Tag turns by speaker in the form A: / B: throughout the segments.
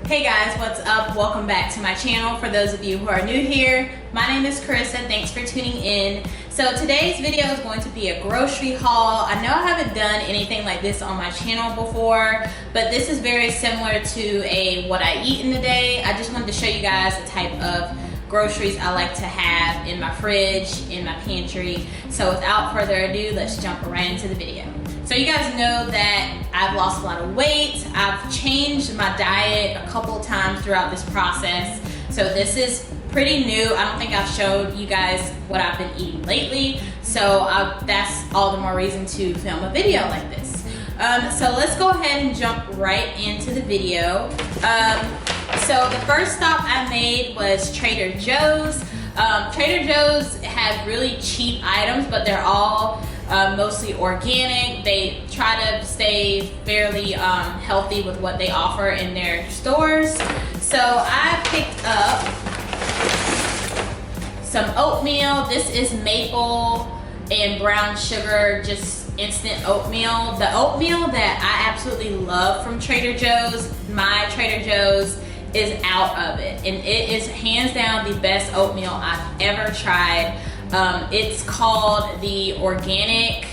A: Hey guys, what's up? Welcome back to my channel. For those of you who are new here, my name is Carissa. Thanks for tuning in. So today's video is going to be a grocery haul. I know I haven't done anything like this on my channel before, but this is very similar to a what I eat in the day. I just wanted to show you guys the type of groceries I like to have in my fridge, in my pantry. So without further ado, let's jump right into the video. So you guys know that I've lost a lot of weight. I've changed my diet a couple times throughout this process. So this is pretty new. I don't think I've showed you guys what I've been eating lately. So that's all the more reason to film a video like this. So let's go ahead and jump right into the video. So the first stop I made was Trader Joe's. Trader Joe's has really cheap items, but they're all mostly organic. They try to stay fairly healthy with what they offer in their stores. So I picked up some oatmeal. This is maple and brown sugar, just instant oatmeal. The oatmeal that I absolutely love from Trader Joe's, my Trader Joe's, is out of it, and it is hands down the best oatmeal I've ever tried. It's called the organic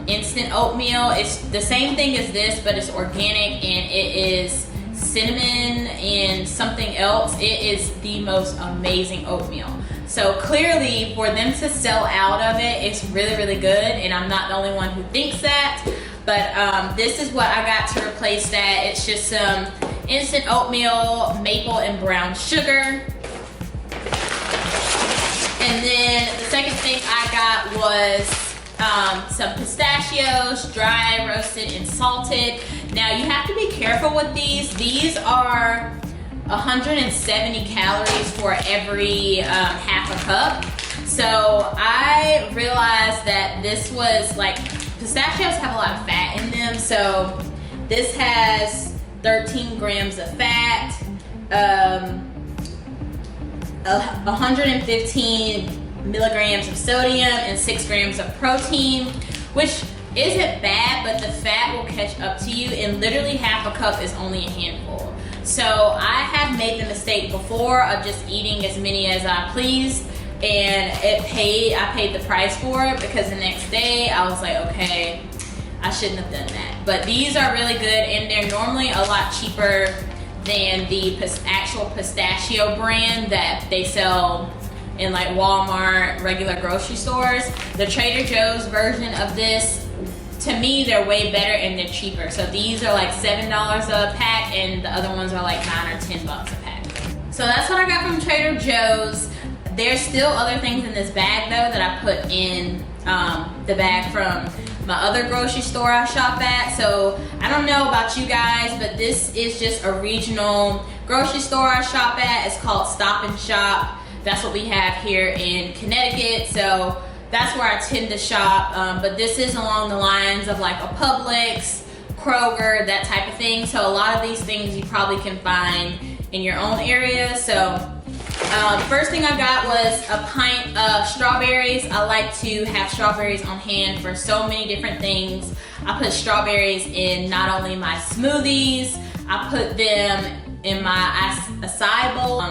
A: instant oatmeal. It's the same thing as this, but it's organic, and it is cinnamon and something else. It is the most amazing oatmeal. So clearly for them to sell out of it, it's really, really good, and I'm not the only one who thinks that. But this is what I got to replace that. It's just some instant oatmeal, maple and brown sugar. And then the second thing I got was some pistachios, dry, roasted, and salted. Now you have to be careful with these. These are 170 calories for every half a cup. So I realized that this was like, pistachios have a lot of fat in them. So this has 13 grams of fat, 115 milligrams of sodium, and 6 grams of protein, which isn't bad, but the fat will catch up to you, and literally half a cup is only a handful. So I have made the mistake before of just eating as many as I pleased, and I paid the price for it, because the next day I was like, okay, I shouldn't have done that. But these are really good, and they're normally a lot cheaper than the actual pistachio brand that they sell in like Walmart, regular grocery stores. The Trader Joe's version of this, to me, they're way better and they're cheaper. So these are like $7 a pack, and the other ones are like $9 or $10 a pack. So that's what I got from Trader Joe's. There's still other things in this bag though that I put in the bag from my other grocery store I shop at. So I don't know about you guys, but this is just a regional grocery store I shop at. It's called Stop and Shop. That's what we have here in Connecticut. So that's where I tend to shop. But this is along the lines of like a Publix, Kroger, that type of thing. So a lot of these things you probably can find in your own area. So first thing I got was a pint of strawberries. I like to have strawberries on hand for so many different things. I put strawberries in not only my smoothies, I put them in my acai bowl.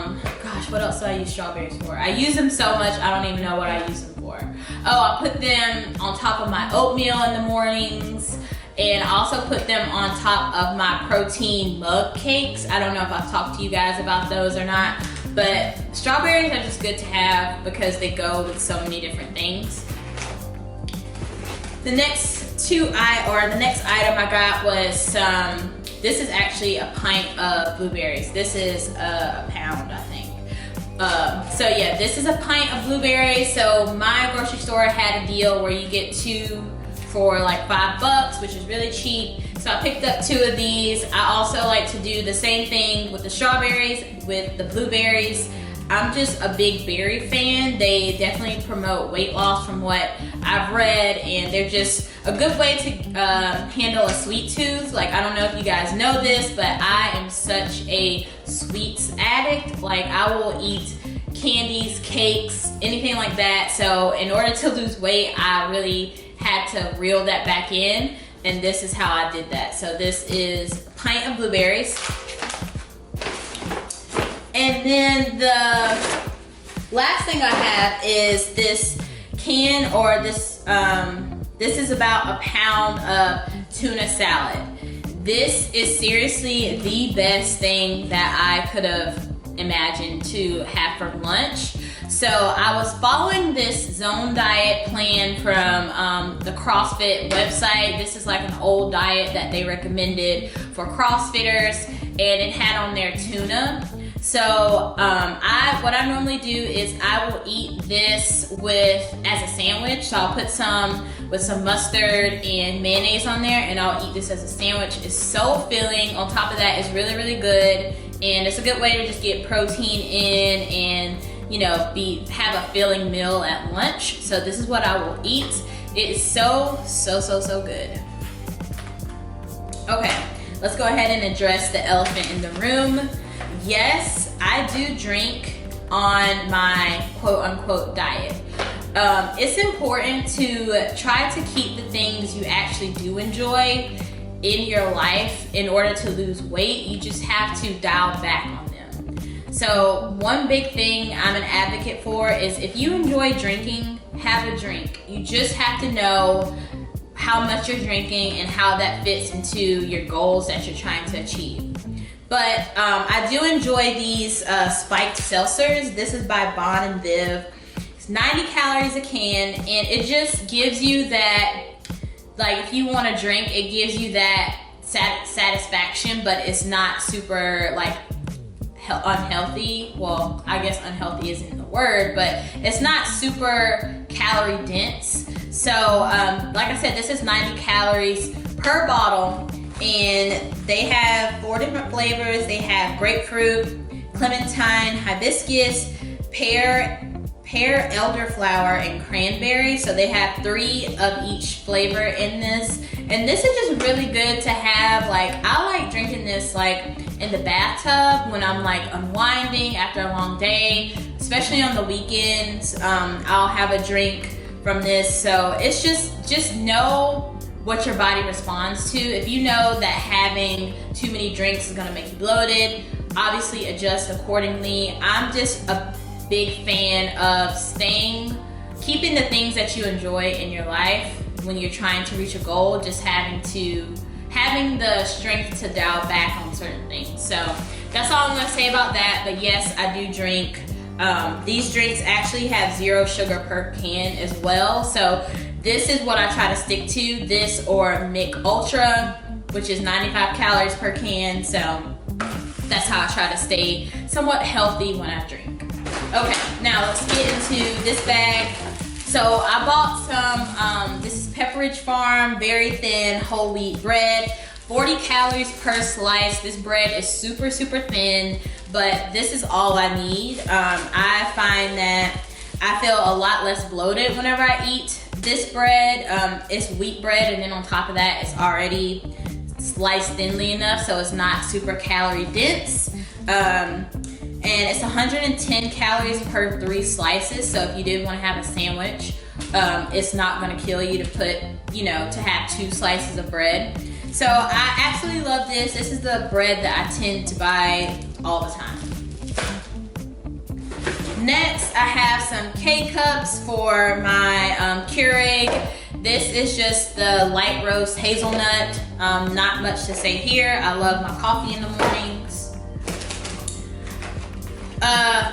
A: Gosh, what else do I use strawberries for? I use them so much, I don't even know what I use them for. Oh, I put them on top of my oatmeal in the mornings. And I also put them on top of my protein mug cakes. I don't know if I've talked to you guys about those or not, but strawberries are just good to have because they go with so many different things. The next item I got was this is actually a pint of blueberries. This is a pound, I think. So yeah, this is a pint of blueberries. So my grocery store had a deal where you get 2 for like $5, which is really cheap. So I picked up 2 of these. I also like to do the same thing with the strawberries, with the blueberries. I'm just a big berry fan. They definitely promote weight loss from what I've read, and they're just a good way to handle a sweet tooth. Like, I don't know if you guys know this, but I am such a sweets addict. Like, I will eat candies, cakes, anything like that. So in order to lose weight, I really had to reel that back in, and this is how I did that. So this is a pint of blueberries. then the last thing I have is this can, or this is about a pound of tuna salad. This is seriously the best thing that I could have imagined to have for lunch. So I was following this zone diet plan from the CrossFit website. This is like an old diet that they recommended for CrossFitters, and it had on there tuna. So what I normally do is I will eat this as a sandwich. So I'll put some with some mustard and mayonnaise on there, and I'll eat this as a sandwich. It's so filling. On top of that, it's really, really good, and it's a good way to just get protein in and, you know, have a filling meal at lunch. So this is what I will eat. It is so good. Okay, let's go ahead and address the elephant in the room. Yes, I do drink on my quote-unquote diet. It's important to try to keep the things you actually do enjoy in your life in order to lose weight. You just have to dial back on them. So one big thing I'm an advocate for is, if you enjoy drinking, have a drink. You just have to know how much you're drinking and how that fits into your goals that you're trying to achieve. But I do enjoy these spiked seltzers. This is by Bon and Viv. It's 90 calories a can, and it just gives you that, like, if you want to drink, it gives you that satisfaction, but it's not super, like, unhealthy. Well, I guess unhealthy isn't the word, but it's not super calorie dense. So, like I said, this is 90 calories per bottle. And they have 4 different flavors. They have grapefruit, clementine, hibiscus, pear, elderflower, and cranberry. So they have 3 of each flavor in this. And this is just really good to have. Like, I like drinking this like in the bathtub when I'm like unwinding after a long day, especially on the weekends. I'll have a drink from this. So it's just know what your body responds to. If you know that having too many drinks is gonna make you bloated, obviously adjust accordingly. I'm just a big fan of keeping the things that you enjoy in your life when you're trying to reach a goal, just having the strength to dial back on certain things. So that's all I'm gonna say about that. But yes, I do drink. These drinks actually have 0 sugar per can as well. So this is what I try to stick to, this or Mick Ultra, which is 95 calories per can. So that's how I try to stay somewhat healthy when I drink. Okay, now let's get into this bag. So I bought some, this is Pepperidge Farm, very thin whole wheat bread, 40 calories per slice. This bread is super thin, but this is all I need. I find that I feel a lot less bloated whenever I eat this bread. It's wheat bread, and then on top of that, it's already sliced thinly enough so it's not super calorie dense. And it's 110 calories per 3 slices. So if you did want to have a sandwich, it's not going to kill you to put, to have 2 slices of bread. So I absolutely love this. This is the bread that I tend to buy all the time. Next, I have some K-Cups for my Keurig. This is just the light roast hazelnut. Not much to say here. I love my coffee in the mornings.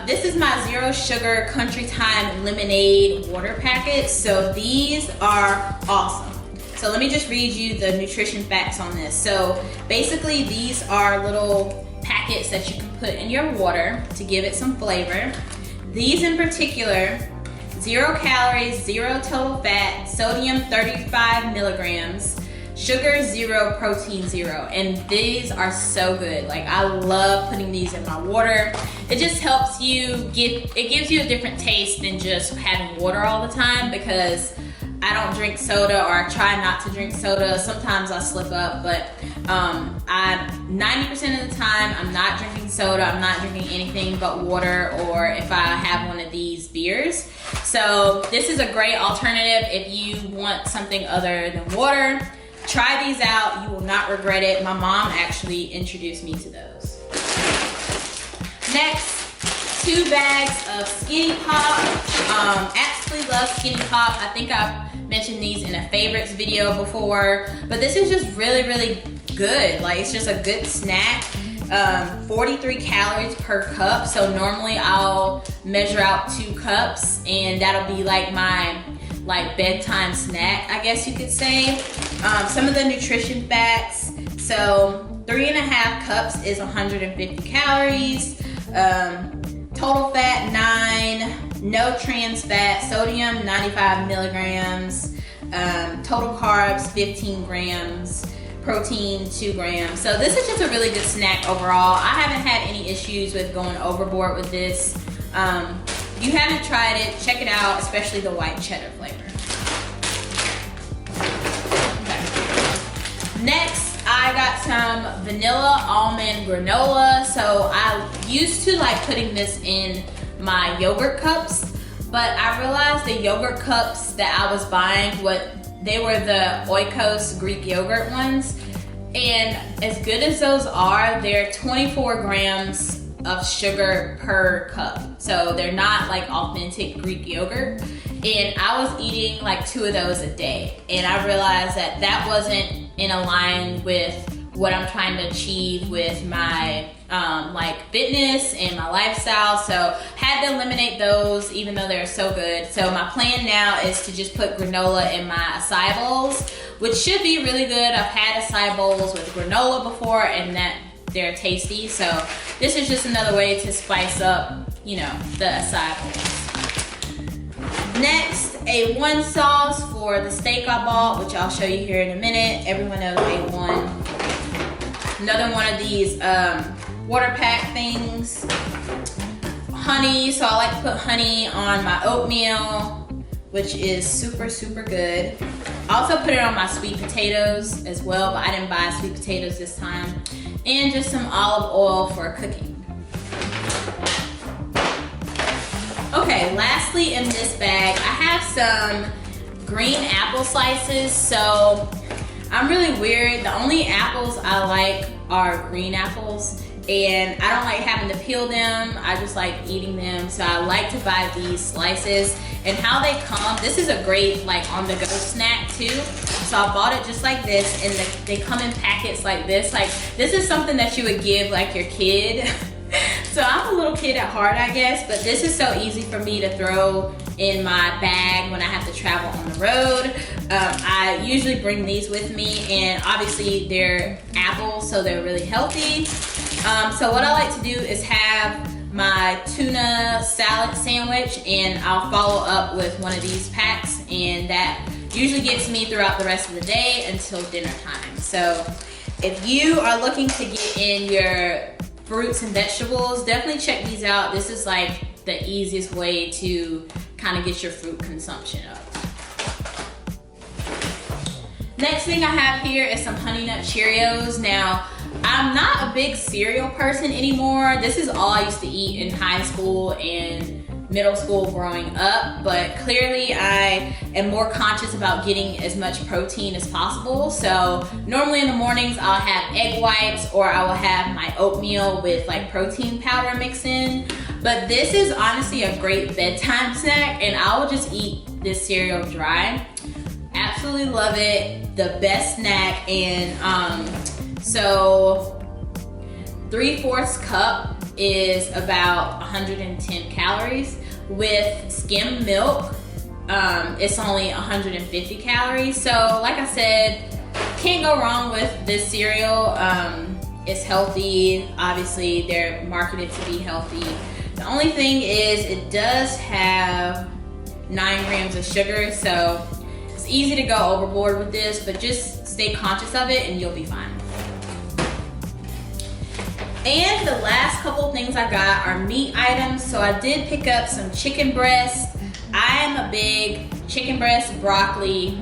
A: This is my 0 sugar Country Time lemonade water packets. So these are awesome. So let me just read you the nutrition facts on this. So basically, these are little packets that you can put in your water to give it some flavor. These in particular, 0 calories, 0 total fat, sodium 35 milligrams, sugar 0, protein 0. And these are so good. Like, I love putting these in my water. It just helps it gives you a different taste than just having water all the time, because I don't drink soda, or I try not to drink soda. Sometimes I slip up, but 90% of the time I'm not drinking soda. I'm not drinking anything but water, or if I have one of these beers. So this is a great alternative if you want something other than water. Try these out. You will not regret it. My mom actually introduced me to those. Next, 2 bags of Skinny Pop. Absolutely love Skinny Pop. I think I've mentioned these in a favorites video before, but this is just really, really good. Like, it's just a good snack. 43 calories per cup. So normally I'll measure out 2 cups, and that'll be like my bedtime snack, I guess you could say. Some of the nutrition facts. So 3.5 cups is 150 calories. Total fat 9, no trans fat, sodium 95 milligrams, total carbs 15 grams, protein 2 grams. So this is just a really good snack overall. I haven't had any issues with going overboard with this. If you haven't tried it, check it out, especially the white cheddar flavor. Okay. Next, I got some vanilla almond granola. So I used to like putting this in my yogurt cups, but I realized the yogurt cups that I was buying, they were the Oikos Greek yogurt ones. And as good as those are, they're 24 grams of sugar per cup. So they're not like authentic Greek yogurt. And I was eating like 2 of those a day. And I realized that that wasn't in line with what I'm trying to achieve with my like fitness and my lifestyle. So had to eliminate those, even though they're so good. So my plan now is to just put granola in my acai bowls, which should be really good. I've had acai bowls with granola before, and they're tasty. So this is just another way to spice up, you know, the acai bowls. Next, A1 sauce for the steak I bought, which I'll show you here in a minute. Everyone knows A1. Another one of these water pack things. Honey, so I like to put honey on my oatmeal, which is super, super good. I also put it on my sweet potatoes as well, but I didn't buy sweet potatoes this time. And just some olive oil for cooking. Okay, lastly in this bag, I have some green apple slices. So I'm really weird. The only apples I like are green apples, and I don't like having to peel them. I just like eating them. So I like to buy these slices. And how they come, this is a great like on the go snack too. So I bought it just like this, and they come in packets like this. Like, this is something that you would give like your kid. So I'm a little kid at heart, I guess, but this is so easy for me to throw in my bag when I have to travel on the road. I usually bring these with me, and obviously they're apples, so they're really healthy. So what I like to do is have my tuna salad sandwich, and I'll follow up with one of these packs, and that usually gets me throughout the rest of the day until dinner time. So if you are looking to get in your fruits and vegetables, definitely check these out. This is like the easiest way to kind of get your fruit consumption up. Next thing I have here is some Honey Nut Cheerios. Now, I'm not a big cereal person anymore. This is all I used to eat in high school and middle school growing up, but clearly I am more conscious about getting as much protein as possible. So normally in the mornings I'll have egg whites, or I will have my oatmeal with like protein powder mixed in. But this is honestly a great bedtime snack, and I will just eat this cereal dry. Absolutely love it. The best snack. And so 3/4 cup is about 110 calories. With skim milk, it's only 150 calories. So like I said, can't go wrong with this cereal. It's healthy. Obviously they're marketed to be healthy. The only thing is it does have 9 grams of sugar, so it's easy to go overboard with this, but just stay conscious of it and you'll be fine. And the last couple things I got are meat items. So I did pick up some chicken breast. I am a big chicken breast, broccoli,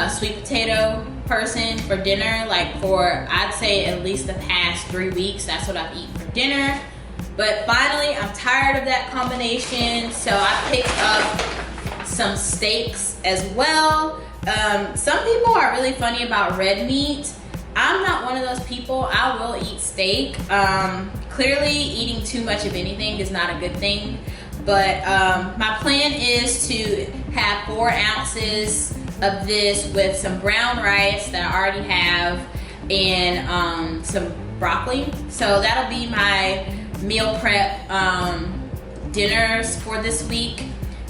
A: sweet potato person for dinner. Like for, I'd say at least the past 3 weeks, that's what I've eaten for dinner. But finally, I'm tired of that combination. So I picked up some steaks as well. Some people are really funny about red meat. I'm not one of those people. I will eat steak. clearly eating too much of anything is not a good thing. But my plan is to have 4 ounces of this with some brown rice that I already have and some broccoli. So that'll be my meal prep dinners for this week.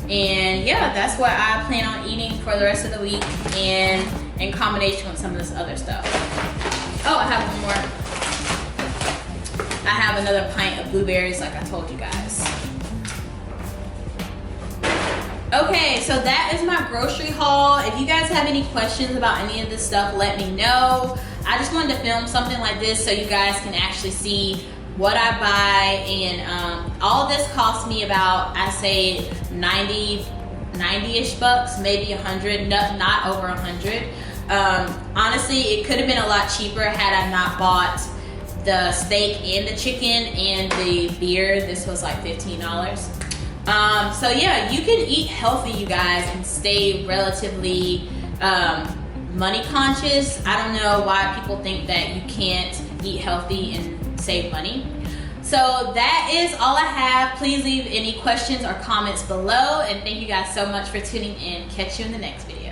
A: And yeah, that's what I plan on eating for the rest of the week, and in combination with some of this other stuff. Oh, I have one more. I have another pint of blueberries like I told you guys. Okay, so that is my grocery haul. If you guys have any questions about any of this stuff, let me know. I just wanted to film something like this so you guys can actually see what I buy, and all of this cost me about, I say 90-ish bucks, maybe 100, not over 100. Honestly, it could have been a lot cheaper had I not bought the steak and the chicken and the beer. This was like $15. So yeah, you can eat healthy, you guys, and stay relatively money conscious. I don't know why people think that you can't eat healthy and save money. So that is all I have. Please leave any questions or comments below, and thank you guys so much for tuning in. Catch you in the next video.